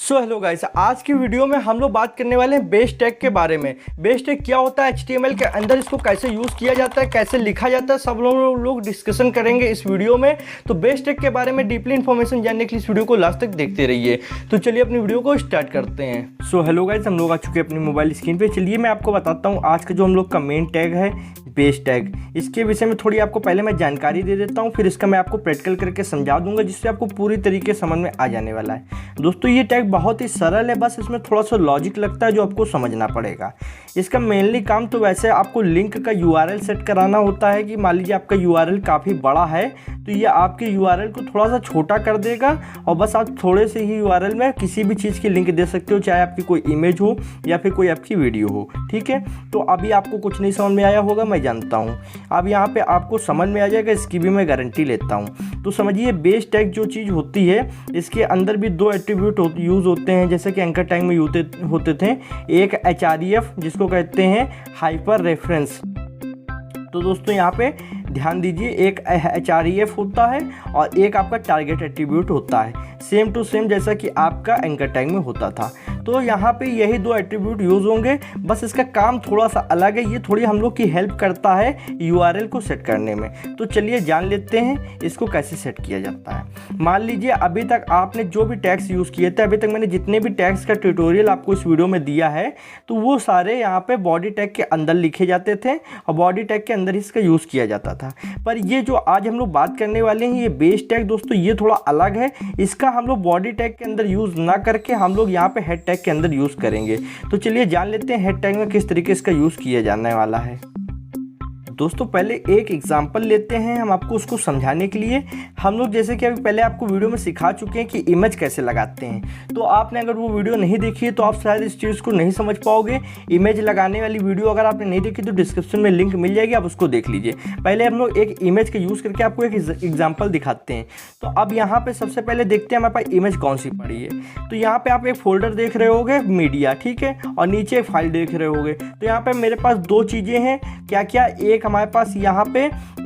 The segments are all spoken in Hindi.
हेलो गाइस, आज की वीडियो में हम लोग बात करने वाले हैं बेस टैग के बारे में। बेस टैग क्या होता है, HTML के अंदर इसको कैसे यूज़ किया जाता है, कैसे लिखा जाता है, सब लोग डिस्कशन करेंगे इस वीडियो में। तो बेस टैग के बारे में डीपली इन्फॉर्मेशन जानने के लिए इस वीडियो को लास्ट तक देखते रहिए। तो चलिए अपनी वीडियो को स्टार्ट करते हैं। हेलो गाइस, हम लोग आ चुके हैं अपनी मोबाइल स्क्रीन पे। चलिए मैं आपको बताता हूँ आज का जो हम लोग का मेन टैग है बेस टैग। इसके विषय में थोड़ी आपको पहले मैं जानकारी दे देता हूँ, फिर इसका मैं आपको प्रैक्टिकल करके समझा दूंगा, जिससे आपको पूरी तरीके से समझ में आ जाने वाला है। दोस्तों ये टैग बहुत ही सरल है, बस इसमें थोड़ा सा लॉजिक लगता है जो आपको समझना पड़ेगा। इसका मेनली काम तो वैसे आपको लिंक का URL सेट कराना होता है कि मान लीजिए आपका URL काफ़ी बड़ा है तो ये आपके URL को थोड़ा सा छोटा कर देगा और बस आप थोड़े से ही URL में किसी भी चीज़ की लिंक दे सकते हो, चाहे आपकी कोई इमेज हो या फिर कोई आपकी वीडियो हो। ठीक है, तो अभी आपको कुछ नहीं समझ में आया होगा, मैं जानता हूँ। अब यहाँ पे आपको समझ में आ जाएगा, इसकी भी मैं गारंटी लेता हूँ। तो समझिए बेस टैग जो चीज़ होती है, इसके अंदर भी दो एट्रीब्यूट यूज़ होते हैं, जैसे कि एंकर टैग में होते थे। एक href जिसको कहते हैं हाइपर रेफरेंस। तो दोस्तों यहाँ पे ध्यान दीजिए, एक href होता है और एक आपका टारगेट एट्रीब्यूट होता है, सेम टू सेम जैसा कि आपका एंकर टैग में होता था। तो यहाँ पे यही दो एट्रीब्यूट यूज़ होंगे, बस इसका काम थोड़ा सा अलग है। ये थोड़ी हम लोग की हेल्प करता है URL को सेट करने में। तो चलिए जान लेते हैं इसको कैसे सेट किया जाता है। मान लीजिए अभी तक आपने जो भी टैग्स यूज़ किए थे, अभी तक मैंने जितने भी टैग्स का ट्यूटोरियल आपको इस वीडियो में दिया है, तो वो सारे यहाँ पे बॉडी टैग के अंदर लिखे जाते थे और बॉडी टैग के अंदर इसका यूज़ किया जाता था। पर ये जो आज हम लोग बात करने वाले हैं, ये बेस टैग दोस्तों, ये थोड़ा अलग है। इसका हम लोग बॉडी टैग के अंदर यूज़ ना करके हम लोग यहाँ पे हेड टैग के अंदर यूज़ करेंगे। तो चलिए जान लेते हैं हेड टैग में किस तरीके इसका यूज़ किया जाने वाला है। दोस्तों पहले एक एग्जांपल लेते हैं हम आपको उसको समझाने के लिए। हम लोग जैसे कि अभी पहले आपको वीडियो में सिखा चुके हैं कि इमेज कैसे लगाते हैं, तो आपने अगर वो वीडियो नहीं देखी है तो आप शायद इस चीज़ को नहीं समझ पाओगे। इमेज लगाने वाली वीडियो अगर आपने नहीं देखी तो डिस्क्रिप्शन में लिंक मिल जाएगी, आप उसको देख लीजिए। पहले हम लोग एक इमेज का यूज़ करके आपको एक एग्जाम्पल दिखाते हैं। तो अब यहाँ पर सबसे पहले देखते हैं हमारे पास इमेज कौन सी पड़ी है। तो यहाँ पर आप एक फोल्डर देख रहे होगे मीडिया, ठीक है, और नीचे एक फाइल देख रहे होगे। तो यहाँ पर मेरे पास दो चीज़ें हैं, क्या क्या, एक हमारे पास यहाँ पे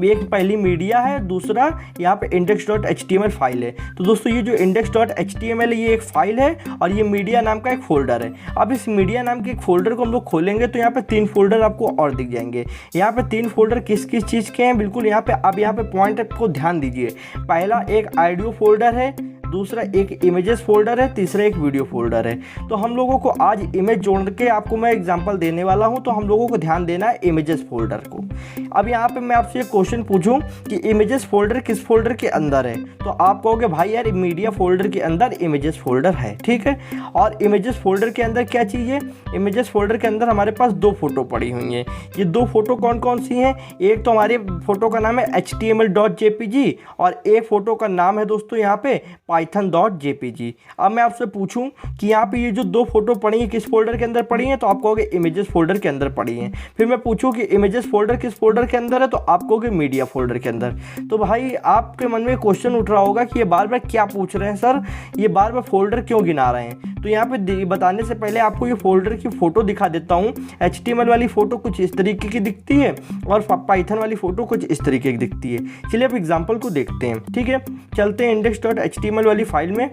एक पहली मीडिया है, दूसरा यहाँ पे index.html फाइल है। तो दोस्तों ये जो index.html है ये एक फाइल है और ये मीडिया नाम का एक फोल्डर है। अब इस मीडिया नाम के एक फोल्डर को हम लोग खोलेंगे तो यहाँ पे 3 फोल्डर आपको और दिख जाएंगे। यहाँ पे 3 फोल्डर किस किस चीज़ के हैं, बिल्कुल यहाँ पे अब यहाँ पे पॉइंट को ध्यान दीजिए। पहला एक ऑडियो फोल्डर है, दूसरा एक इमेजेस फोल्डर है, तीसरा एक वीडियो फोल्डर है। तो हम लोगों को आज इमेज जोड़ के आपको मैं एग्जांपल देने वाला हूं, तो हम लोगों को ध्यान देना है इमेजेस फोल्डर को। अब यहाँ पे मैं आपसे एक क्वेश्चन पूछूं कि इमेजेस फोल्डर किस फोल्डर के अंदर है, तो आप कहोगे भाई यार मीडिया फोल्डर के अंदर इमेजेस फोल्डर है, ठीक है। और इमेजेस फोल्डर के अंदर क्या चीज़ है, इमेजेस फोल्डर के अंदर हमारे पास 2 फोटो पड़ी हुई हैं। ये 2 फोटो कौन कौन सी हैं, एक तो हमारे फोटो का नाम है html.jpg और एक फोटो का नाम है दोस्तों यहाँ पे python.jpg। अब मैं आपसे पूछूं कि यहाँ पे ये जो 2 फोटो पड़ी हैं किस फोल्डर के अंदर पड़ी हैं, तो आप कहोगे इमेजेस फोल्डर के अंदर पड़ी हैं। फिर मैं पूछूं कि इमेजेस फोल्डर किस फोल्डर के अंदर है, तो आप कहोगे मीडिया फोल्डर के अंदर। तो भाई आपके मन में क्वेश्चन उठ रहा होगा कि ये बार बार क्या पूछ रहे हैं सर, ये बार बार फोल्डर क्यों गिना रहे हैं। तो यहाँ पे बताने से पहले आपको ये फोल्डर की फोटो दिखा देता हूँ। HTML वाली फोटो कुछ इस तरीके की दिखती है और पाइथन वाली फोटो कुछ इस तरीके की दिखती है। चलिए अब एग्जाम्पल को देखते हैं, ठीक है। चलते हैं index.html वाली फाइल में,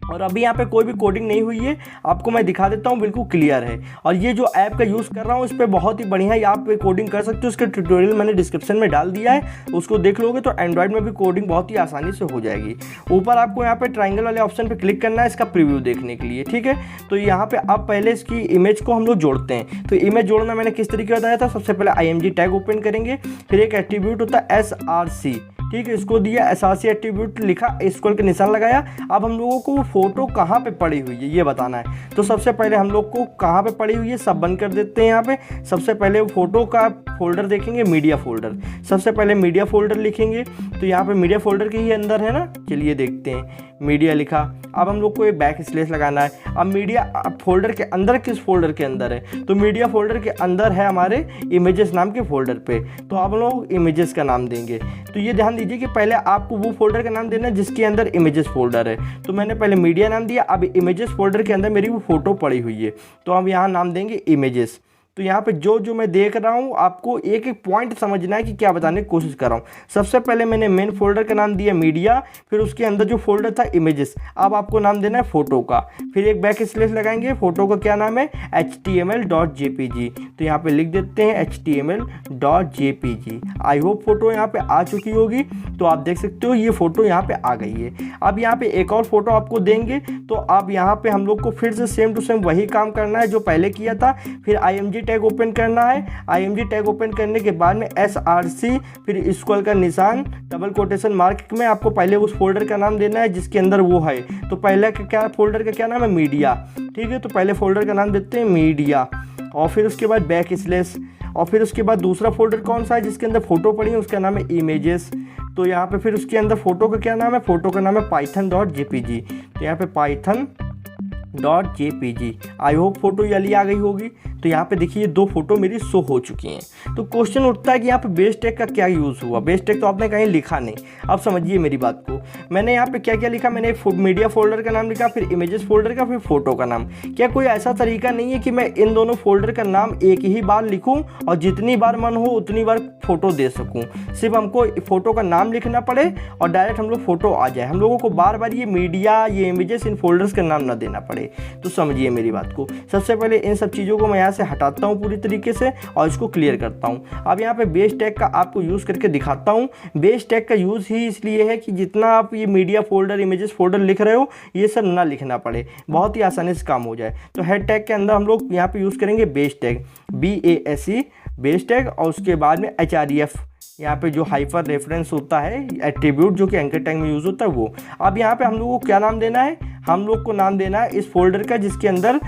और अभी यहाँ पे कोई भी कोडिंग नहीं हुई है, आपको मैं दिखा देता हूँ, बिल्कुल क्लियर है। और ये जो ऐप का यूज़ कर रहा हूँ इस पर बहुत ही बढ़िया है, आप कोडिंग कर सकते हो। उसका ट्यूटोरियल मैंने डिस्क्रिप्शन में डाल दिया है, उसको देख लोगे तो एंड्रॉइड में भी कोडिंग बहुत ही आसानी से हो जाएगी। ऊपर आपको यहाँ पे ट्राइंगल वाले ऑप्शन पर क्लिक करना है इसका प्रीव्यू देखने के लिए, ठीक है। तो यहाँ पे अब पहले इसकी इमेज को हम लोग जोड़ते हैं। तो इमेज जोड़ना मैंने किस तरीके बताया था, सबसे पहले img टैग ओपन करेंगे, फिर एक एट्रीब्यूट होता है src, ठीक है, इसको दिया src एट्रीब्यूट, लिखा स्क्वायर का निशान लगाया। अब हम लोगों को वो फोटो कहाँ पे पड़ी हुई है ये बताना है। तो सबसे पहले हम लोग को कहाँ पे पड़ी हुई है सब बंद कर देते हैं। यहाँ पे सबसे पहले फोटो का फोल्डर देखेंगे, मीडिया फोल्डर। सबसे पहले मीडिया फोल्डर लिखेंगे, तो यहाँ पे मीडिया फोल्डर के ही अंदर है ना। चलिए देखते हैं, मीडिया लिखा। अब हम लोग को एक बैक स्लैश लगाना है। अब मीडिया फोल्डर के अंदर किस फोल्डर के अंदर है, तो मीडिया फोल्डर के अंदर है हमारे इमेजेस नाम के फोल्डर पे। तो अब हम लोग इमेजेस का नाम देंगे। तो ये ध्यान दीजिए कि पहले आपको वो फोल्डर का नाम देना है जिसके अंदर इमेजेस फोल्डर है। तो मैंने पहले मीडिया नाम दिया, अब इमेजेस फोल्डर के अंदर मेरी वो फोटो पड़ी हुई है, तो हम यहाँ नाम देंगे इमेजेस। तो यहाँ पे जो मैं देख रहा हूँ आपको एक एक पॉइंट समझना है कि क्या बताने की कोशिश कर रहा हूँ। सबसे पहले मैंने मेन फोल्डर का नाम दिया मीडिया, फिर उसके अंदर जो फोल्डर था इमेजेस, अब आपको नाम देना है फोटो का। फिर एक बैक स्लैश लगाएंगे, फ़ोटो का क्या नाम है html.jpg, तो यहाँ पे लिख देते हैं html.jpg। आई होप फोटो यहाँ पे आ चुकी होगी, तो आप देख सकते हो ये फ़ोटो यहाँ पे आ गई है। अब यहाँ पे एक और फोटो आपको देंगे, तो अब यहाँ पे हम लोग को फिर से सेम टू सेम वही काम करना है जो पहले किया था। फिर img टैग ओपन करना है, img टैग ओपन करने के बाद में src फिर स्क्वायर का निशान डबल कोटेशन मार्क में आपको पहले उस फोल्डर का नाम देना है जिसके अंदर वो है। तो पहले का क्या फोल्डर का क्या नाम है मीडिया, ठीक है। तो पहले फोल्डर का नाम देते हैं मीडिया, और फिर उसके बाद बैक स्लैश, और फिर उसके बाद दूसरा फोल्डर कौन सा है जिसके अंदर फोटो पड़ी है उसका नाम है इमेजेस। तो यहाँ पे फिर उसके अंदर फोटो का क्या नाम है, फोटो का नाम है python.jpg, तो यहाँ पे python.jpg। आई होप फोटो वाली आ गई होगी। तो यहाँ पे देखिए 2 फोटो मेरी शो हो चुकी हैं। तो क्वेश्चन उठता है कि यहाँ पे बेस टैग का क्या यूज़ हुआ। बेस टैग तो आपने कहीं लिखा नहीं। अब समझिए मेरी बात को, मैंने यहाँ पे क्या क्या लिखा, मैंने एक मीडिया फोल्डर का नाम लिखा, फिर इमेजेस फोल्डर का, फिर फोटो का नाम। क्या कोई ऐसा तरीका नहीं है कि मैं इन दोनों फोल्डर का नाम एक ही बार लिखूँ और जितनी बार मन हो उतनी बार फोटो दे सकूँ? सिर्फ हमको फोटो का नाम लिखना पड़े और डायरेक्ट हम लोग फोटो आ जाए, हम लोगों को बार बार ये मीडिया ये इमेजेस इन फोल्डर्स का नाम ना देना पड़े। तो समझिए मेरी बात को। सबसे पहले इन सब चीज़ों को मैं यहाँ से हटाता हूँ पूरी तरीके से और इसको क्लियर करता हूँ। अब यहाँ पे बेस टैग का आपको यूज़ करके दिखाता हूँ। बेस टैग का यूज़ ही इसलिए है कि जितना आप ये मीडिया फोल्डर इमेजेस फोल्डर लिख रहे हो ये सब ना लिखना पड़े, बहुत ही आसानी से काम हो जाए। तो हेड टैग के अंदर हम लोग यहाँ पे यूज़ करेंगे base tag BASE base tag, और उसके बाद में href यहाँ पे जो हाइपर रेफरेंस होता है एट्रीब्यूट जो कि एंकर टैग में यूज़ होता है वो। अब यहाँ पे हम लोगों को क्या नाम देना है, हम लोग को नाम देना है इस फोल्डर का जिसके अंदर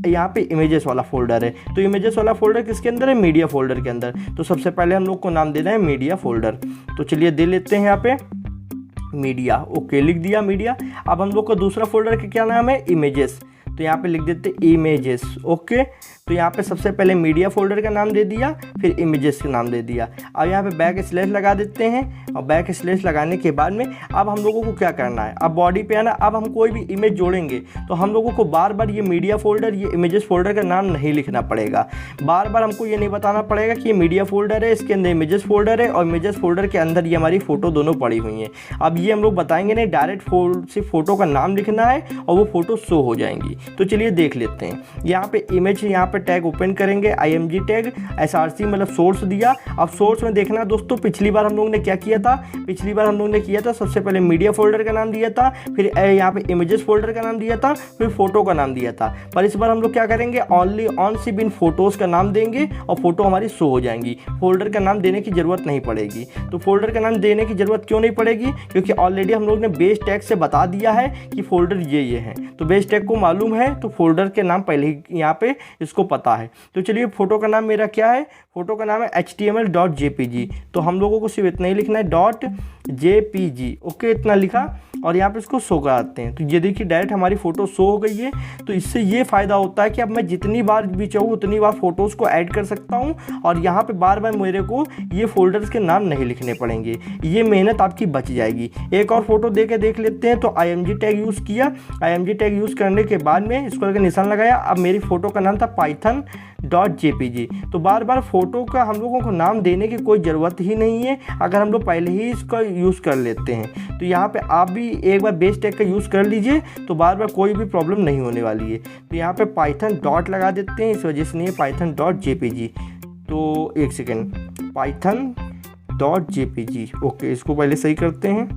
यहाँ पे इमेजेस वाला फोल्डर है। तो इमेजेस वाला फोल्डर किसके अंदर है, मीडिया फोल्डर के अंदर। तो सबसे पहले हम लोग को नाम देना है मीडिया फोल्डर। तो चलिए दे लेते हैं यहाँ पे मीडिया, ओके लिख दिया मीडिया। अब हम लोग को दूसरा फोल्डर का क्या नाम है इमेजेस, तो यहाँ पे लिख देते इमेजेस, ओके। तो यहाँ पे सबसे पहले मीडिया फोल्डर का नाम दे दिया, फिर इमेजेस का नाम दे दिया। अब यहाँ पे बैक स्लैश लगा देते हैं, और बैक स्लैश लगाने के बाद में अब हम लोगों को क्या करना है, अब बॉडी पे आना। अब हम कोई भी इमेज जोड़ेंगे तो हम लोगों को बार बार ये मीडिया फोल्डर ये इमेजेस फोल्डर का नाम नहीं लिखना पड़ेगा। बार बार हमको ये नहीं बताना पड़ेगा कि ये मीडिया फोल्डर है, इसके अंदर इमेजेस फोल्डर है, और इमेजेस फोल्डर के अंदर ये हमारी फ़ोटो दोनों पड़ी हुई हैं। अब ये हम लोग बताएंगे नहीं, डायरेक्ट सिर्फ फ़ोटो का नाम लिखना है और वो फ़ोटो शो हो जाएंगी। तो चलिए देख लेते हैं। यहाँ पे इमेज यहाँ पे टैग ओपन करेंगे, img टैग src मतलब सोर्स दिया। अब सोर्स में देखना दोस्तों, पिछली बार हम लोग ने क्या किया था, पिछली बार हम लोग ने किया था सबसे पहले मीडिया फोल्डर का नाम दिया था, फिर यहाँ पे इमेजेस फोल्डर का नाम दिया था, फिर फोटो का नाम दिया था। पर इस बार हम लोग क्या करेंगे, ओनली ऑन सिर्फ इन फोटोज़ का नाम देंगे और फोटो हमारी शो हो जाएंगी। फोल्डर का नाम देने की ज़रूरत नहीं पड़ेगी। तो फोल्डर का नाम देने की ज़रूरत क्यों नहीं पड़ेगी, क्योंकि ऑलरेडी हम लोग ने बेस टैग से बता दिया है कि फोल्डर ये हैं। तो बेस टैग को मालूम है तो फोल्डर के नाम पहले ही यहाँ पे इसको पता है। तो चलिए फोटो का नाम मेरा क्या है, फोटो का नाम है html.jpg। तो हम लोगों को सिर्फ इतना ही लिखना है .jpg, ओके इतना लिखा, और यहाँ पे इसको शो कराते हैं। तो ये देखिए डायरेक्ट हमारी फ़ोटो शो हो गई है। तो इससे ये फ़ायदा होता है कि अब मैं जितनी बार भी चाहूँ उतनी बार फ़ोटोज़ को ऐड कर सकता हूँ, और यहाँ पे बार बार मेरे को ये फोल्डर्स के नाम नहीं लिखने पड़ेंगे। ये मेहनत आपकी बच जाएगी। एक और फोटो दे के देख लेते हैं। तो img टैग यूज़ किया, img टैग यूज़ करने के बाद में इसको का निशान लगाया। अब मेरी फ़ोटो का नाम था python.jpg। तो बार बार फ़ोटो का हम लोगों को नाम देने की कोई ज़रूरत ही नहीं है अगर हम लोग पहले ही इसका यूज़ कर लेते हैं। तो यहाँ पे आप भी एक बार बेस टैग का यूज़ कर लीजिए तो बार बार कोई भी प्रॉब्लम नहीं होने वाली है। तो यहाँ पे पाइथन डॉट लगा देते हैं, इस वजह से नहीं है python.jpg। तो एक सेकेंड, python.jpg, ओके इसको पहले सही करते हैं।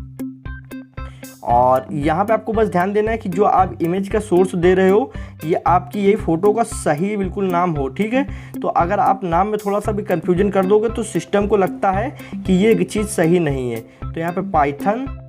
और यहाँ पे आपको बस ध्यान देना है कि जो आप इमेज का सोर्स दे रहे हो ये आपकी यही फ़ोटो का सही बिल्कुल नाम हो, ठीक है। तो अगर आप नाम में थोड़ा सा भी कन्फ्यूजन कर दोगे तो सिस्टम को लगता है कि ये चीज़ सही नहीं है। तो यहाँ पे python.jpg,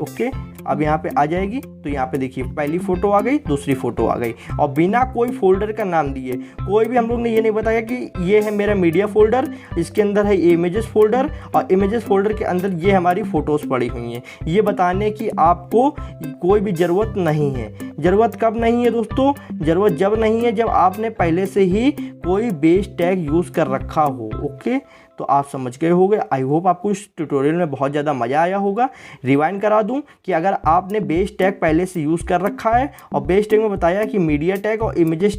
ओके अब यहाँ पे आ जाएगी। तो यहाँ पे देखिए पहली फ़ोटो आ गई, दूसरी फ़ोटो आ गई, और बिना कोई फोल्डर का नाम दिए। कोई भी हम लोग ने ये नहीं बताया कि ये है मेरा मीडिया फोल्डर, इसके अंदर है इमेजेस फोल्डर, और इमेजेस फोल्डर के अंदर ये हमारी फ़ोटोज़ पड़ी हुई हैं। ये बताने की आपको कोई भी ज़रूरत नहीं है। ज़रूरत कब नहीं है दोस्तों, ज़रूरत जब नहीं है जब आपने पहले से ही कोई बेस टैग यूज़ कर रखा हो, ओके। तो आप समझ गए होंगे। आई होप आपको इस ट्यूटोरियल में बहुत ज़्यादा मज़ा आया होगा। रिवाइंड करा दूं कि अगर आपने बेस टैग पहले से यूज़ कर रखा है और बेस टैग में बताया कि मीडिया टैग और इमेजेस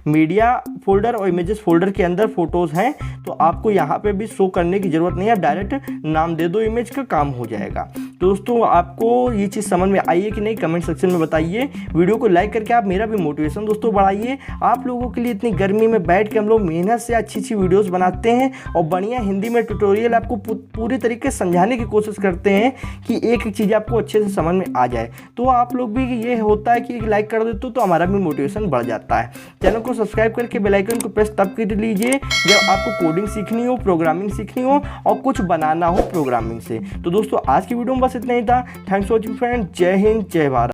मीडिया फोल्डर और इमेजेस फोल्डर के अंदर फोटोज़ हैं, तो आपको यहाँ पे भी शो करने की ज़रूरत नहीं है, डायरेक्ट नाम दे दो इमेज का, काम हो जाएगा। तो दोस्तों आपको ये चीज़ समझ में आई है कि नहीं, कमेंट सेक्शन में बताइए। वीडियो को लाइक करके आप मेरा भी मोटिवेशन दोस्तों बढ़ाइए। आप लोगों के लिए इतनी गर्मी में बैठ के हम लोग मेहनत से अच्छी वीडियोस बनाते हैं और बढ़िया हिंदी में ट्यूटोरियल आपको पूरी तरीके से समझाने की कोशिश करते हैं कि एक एक चीज़ आपको अच्छे से समझ में आ जाए। तो आप लोग भी ये होता है कि लाइक कर देते हो तो हमारा भी मोटिवेशन बढ़ जाता है। चैनल को सब्सक्राइब करके बेल आइकन को प्रेस तब कर लीजिए जब आपको कोडिंग सीखनी हो, प्रोग्रामिंग सीखनी हो और कुछ बनाना हो प्रोग्रामिंग से। तो दोस्तों आज की वीडियो में बस इतना ही था। Thanks for watching friend. जय हिंद, जय भारत।